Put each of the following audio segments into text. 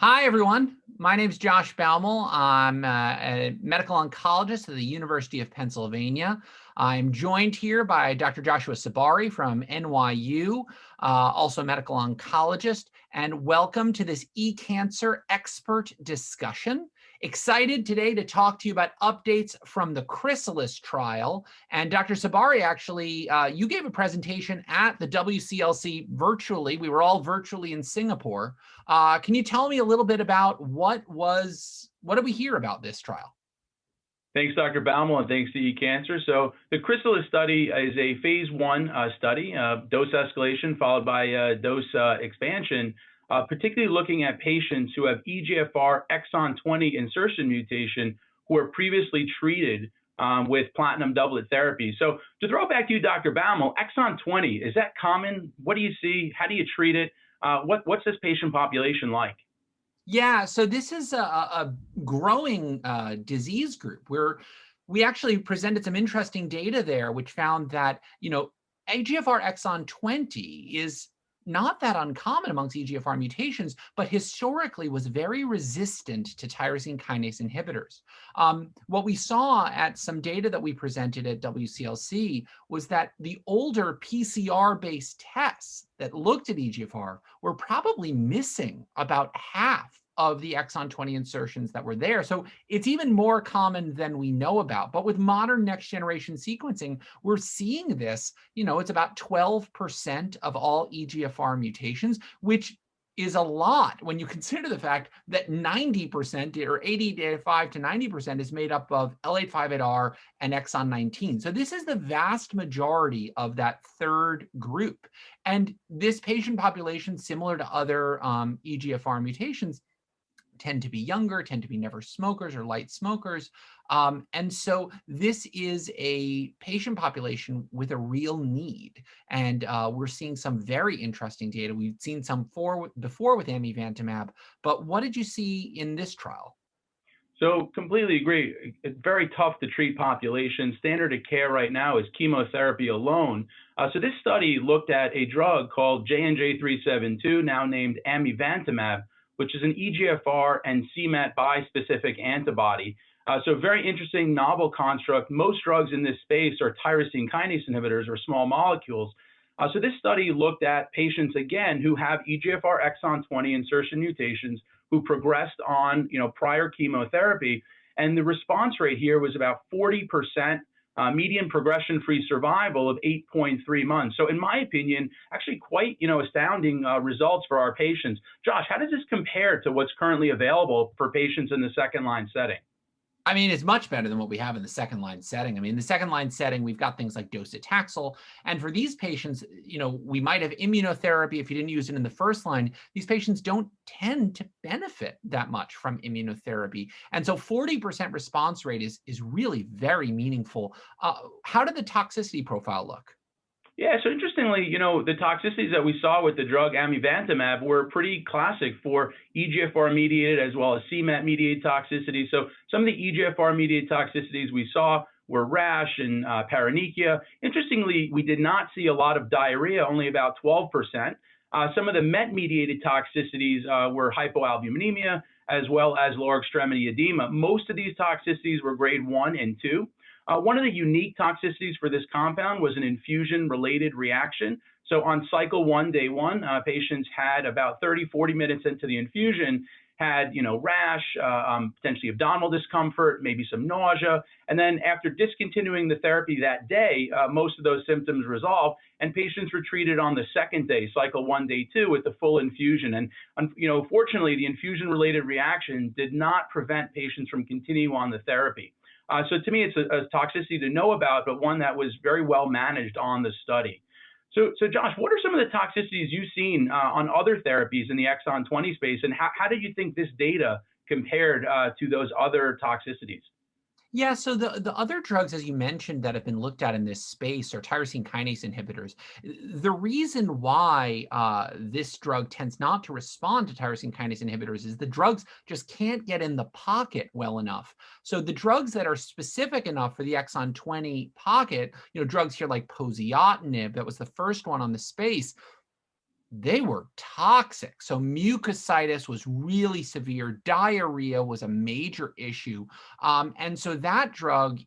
Hi, everyone. My name is Josh Bauml. I'm a medical oncologist at the University of Pennsylvania. I'm joined here by Dr. Joshua Sabari from NYU, also a medical oncologist, and welcome to this e-cancer expert discussion. Excited today to talk to you about updates from the CHRYSALIS trial. And Dr. Sabari, actually, you gave a presentation at the WCLC virtually. We were all virtually in Singapore. Can you tell me a little bit about what did we hear about this trial? Thanks, Dr. Bauml, and thanks to eCancer. So the CHRYSALIS study is a phase 1 study, dose escalation followed by dose expansion, particularly looking at patients who have EGFR exon 20 insertion mutation who were previously treated with platinum doublet therapy. So to throw it back to you, Dr. Bauml, exon 20, is that common? What do you see? How do you treat it? What's this patient population like? Yeah, so this is a growing disease group where we actually presented some interesting data there, which found that, EGFR exon 20 is not that uncommon amongst EGFR mutations, but historically was very resistant to tyrosine kinase inhibitors. What we saw at some data that we presented at WCLC was that the older PCR-based tests that looked at EGFR were probably missing about half of the exon 20 insertions that were there. So it's even more common than we know about. But with modern next generation sequencing, we're seeing this, it's about 12% of all EGFR mutations, which is a lot when you consider the fact that 90% or 85 to 90% is made up of L858R and exon 19. So this is the vast majority of that third group. And this patient population, similar to other EGFR mutations, tend to be younger, tend to be never smokers or light smokers. And so this is a patient population with a real need. And we're seeing some very interesting data. We've seen some before with amivantamab, but what did you see in this trial? So completely agree. It's very tough to treat population. Standard of care right now is chemotherapy alone. So this study looked at a drug called JNJ-372, now named amivantamab, which is an EGFR and c-MET bispecific antibody. So very interesting novel construct. Most drugs in this space are tyrosine kinase inhibitors or small molecules. So this study looked at patients, again, who have EGFR exon 20 insertion mutations who progressed on prior chemotherapy. And the response rate here was about 40%. Median progression-free survival of 8.3 months. So in my opinion, actually quite, astounding results for our patients. Josh, how does this compare to what's currently available for patients in the second-line setting? I mean, it's much better than what we have in the second line setting. I mean, in the second line setting, we've got things like docetaxel. And for these patients, we might have immunotherapy if you didn't use it in the first line. These patients don't tend to benefit that much from immunotherapy. And so 40% response rate is really very meaningful. How did the toxicity profile look? Yeah, so interestingly, the toxicities that we saw with the drug amivantamab were pretty classic for EGFR-mediated as well as c-MET-mediated toxicity. So some of the EGFR-mediated toxicities we saw were rash and paronychia. Interestingly, we did not see a lot of diarrhea, only about 12%. Some of the MET-mediated toxicities were hypoalbuminemia as well as lower extremity edema. Most of these toxicities were grade 1 and 2. One of the unique toxicities for this compound was an infusion-related reaction. So on cycle 1, day 1, patients had about 40 minutes into the infusion, had rash, potentially abdominal discomfort, maybe some nausea. And then after discontinuing the therapy that day, most of those symptoms resolved, and patients were treated on the second day, cycle 1, day 2, with the full infusion. And fortunately, the infusion-related reaction did not prevent patients from continuing on the therapy. So to me, it's a toxicity to know about, but one that was very well managed on the study. So Josh, what are some of the toxicities you've seen on other therapies in the exon 20 space, and how did you think this data compared to those other toxicities? Yeah, so the other drugs, as you mentioned, that have been looked at in this space are tyrosine kinase inhibitors. The reason why this drug tends not to respond to tyrosine kinase inhibitors is the drugs just can't get in the pocket well enough. So the drugs that are specific enough for the exon 20 pocket, drugs here like poziotinib, that was the first one on the space, they were toxic. So mucositis was really severe. Diarrhea was a major issue. And so that drug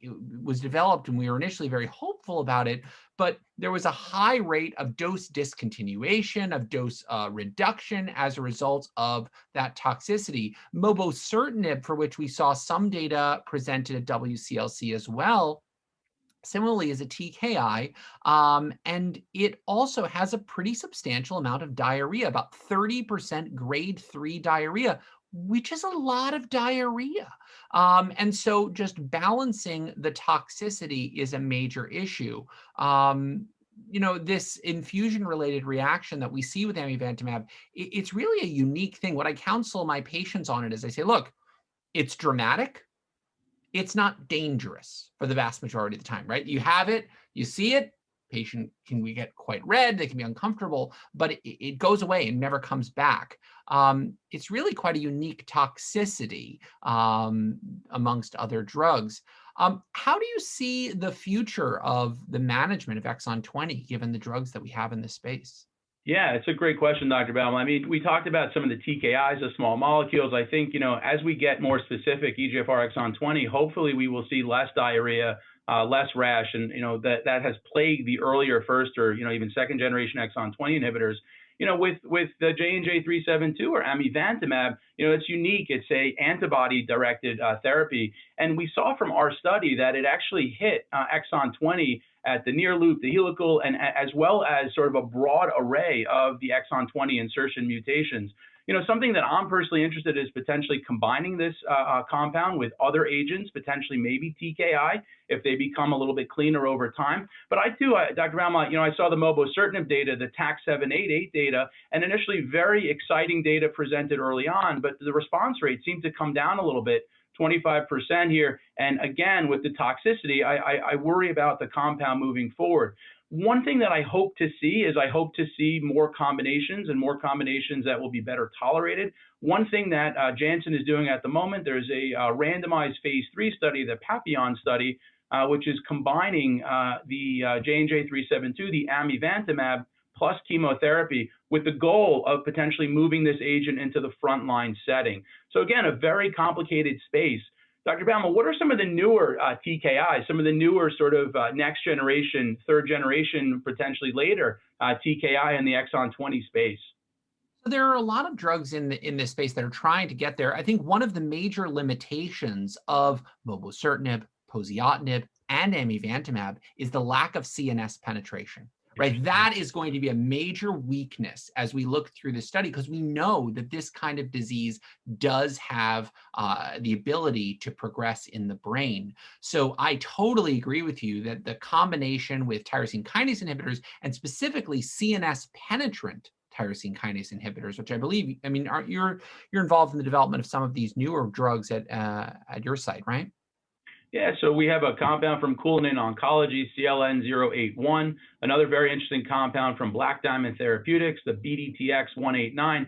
was developed, and we were initially very hopeful about it, but there was a high rate of dose discontinuation, of dose reduction as a result of that toxicity. Mobocertinib, for which we saw some data presented at WCLC as well, similarly is a TKI, and it also has a pretty substantial amount of diarrhea, about 30% grade 3 diarrhea, which is a lot of diarrhea. And so just balancing the toxicity is a major issue. This infusion-related reaction that we see with amivantamab, it's really a unique thing. What I counsel my patients on it is I say, look, it's dramatic, it's not dangerous for the vast majority of the time, right? You have it, you see it, patient can we get quite red, they can be uncomfortable, but it goes away and never comes back. It's really quite a unique toxicity amongst other drugs. How do you see the future of the management of exon 20, given the drugs that we have in this space? Yeah, it's a great question, Dr. Bauml. I mean, we talked about some of the TKIs, the small molecules. I think, as we get more specific EGFR exon 20, hopefully we will see less diarrhea, less rash, and, that has plagued the earlier first or, even second generation exon 20 inhibitors. With the J&J 372 or amivantamab, it's unique. It's a antibody-directed therapy. And we saw from our study that it actually hit exon 20 at the near loop, the helical, and as well as sort of a broad array of the exon 20 insertion mutations. Something that I'm personally interested in is potentially combining this compound with other agents, potentially maybe TKI, if they become a little bit cleaner over time. But I too, Dr. Bauml, I saw the mobocertinib data, the TAC788 data, and initially very exciting data presented early on, but the response rate seemed to come down a little bit, 25% here. And again, with the toxicity, I worry about the compound moving forward. One thing that I hope to see is I hope to see more combinations and more combinations that will be better tolerated. One thing that Janssen is doing at the moment, there's a randomized phase 3 study, the Papillon study, which is combining the J&J 372, the amivantamab, plus chemotherapy with the goal of potentially moving this agent into the frontline setting. So again, a very complicated space. Dr. Bauml, what are some of the newer TKIs, some of the newer sort of next generation, third generation, potentially later TKI in the exon 20 space? So there are a lot of drugs in this space that are trying to get there. I think one of the major limitations of mobocertinib, poziotinib, and amivantamab is the lack of CNS penetration. Right, that is going to be a major weakness as we look through the study, because we know that this kind of disease does have the ability to progress in the brain. So I totally agree with you that the combination with tyrosine kinase inhibitors, and specifically CNS penetrant tyrosine kinase inhibitors, which I believe, you're involved in the development of some of these newer drugs at your site, right? Yeah, so we have a compound from Cullinan Oncology, CLN-081, another very interesting compound from Black Diamond Therapeutics, the BDTX-189.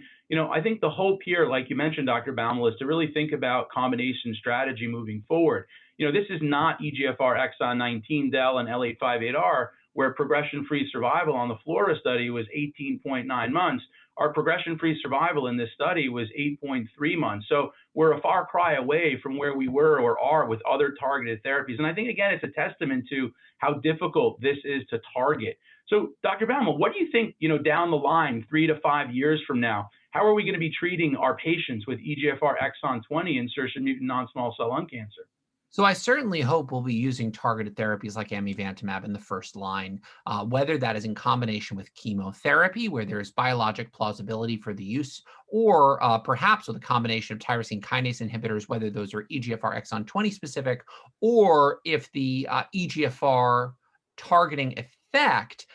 I think the hope here, like you mentioned, Dr. Bauml, is to really think about combination strategy moving forward. This is not EGFR exon 19 del and L858R, where progression-free survival on the FLORA study was 18.9 months. Our progression-free survival in this study was 8.3 months. So we're a far cry away from where we were or are with other targeted therapies. And I think, again, it's a testament to how difficult this is to target. So, Dr. Bauml, what do you think, down the line, 3 to 5 years from now, how are we going to be treating our patients with EGFR exon 20 insertion mutant non-small cell lung cancer? So I certainly hope we'll be using targeted therapies like amivantamab in the first line, whether that is in combination with chemotherapy, where there is biologic plausibility for the use, or perhaps with a combination of tyrosine kinase inhibitors, whether those are EGFR exon 20 specific, or if the EGFR targeting effect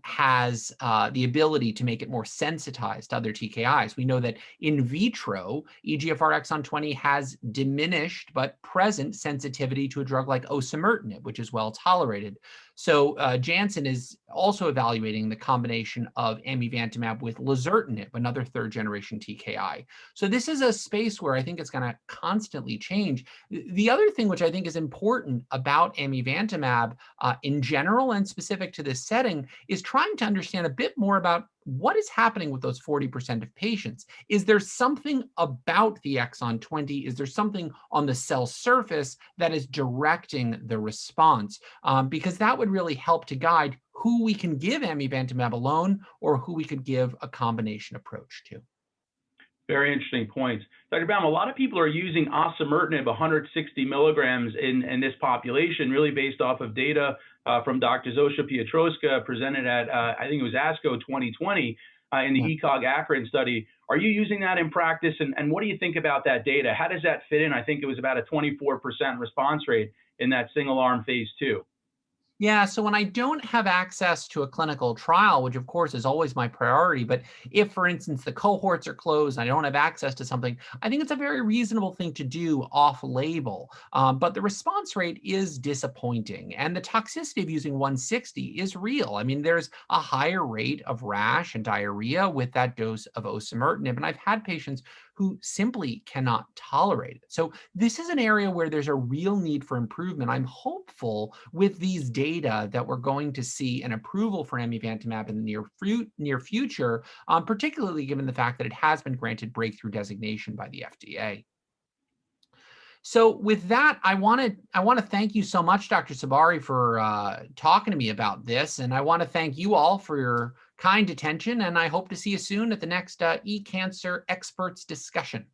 has the ability to make it more sensitized to other TKIs. We know that in vitro, EGFR exon 20 has diminished but present sensitivity to a drug like osimertinib, which is well tolerated. So Janssen is also evaluating the combination of amivantamab with lazertinib, another third generation TKI. So this is a space where I think it's going to constantly change. The other thing which I think is important about amivantamab in general and specific to this setting is trying to understand a bit more about what is happening with those 40% of patients? Is there something about the exon 20? Is there something on the cell surface that is directing the response? Because that would really help to guide who we can give amivantamab alone or who we could give a combination approach to. Very interesting points. Dr. Baum, a lot of people are using osimertinib 160 milligrams in this population, really based off of data from Dr. Zosha Piotrowska presented at, I think it was ASCO 2020 in the Yeah. ECOG-ACRIN study. Are you using that in practice? And what do you think about that data? How does that fit in? I think it was about a 24% response rate in that single-arm phase 2. Yeah, so when I don't have access to a clinical trial, which of course is always my priority, but if, for instance, the cohorts are closed and I don't have access to something, I think it's a very reasonable thing to do off-label. But the response rate is disappointing, and the toxicity of using 160 is real. I mean, there's a higher rate of rash and diarrhea with that dose of osimertinib, and I've had patients who simply cannot tolerate it. So this is an area where there's a real need for improvement. I'm hopeful with these data that we're going to see an approval for amivantamab in the near future, particularly given the fact that it has been granted breakthrough designation by the FDA. So with that, I want to thank you so much, Dr. Sabari, for talking to me about this, and I want to thank you all for your kind attention. And I hope to see you soon at the next eCancer Experts discussion.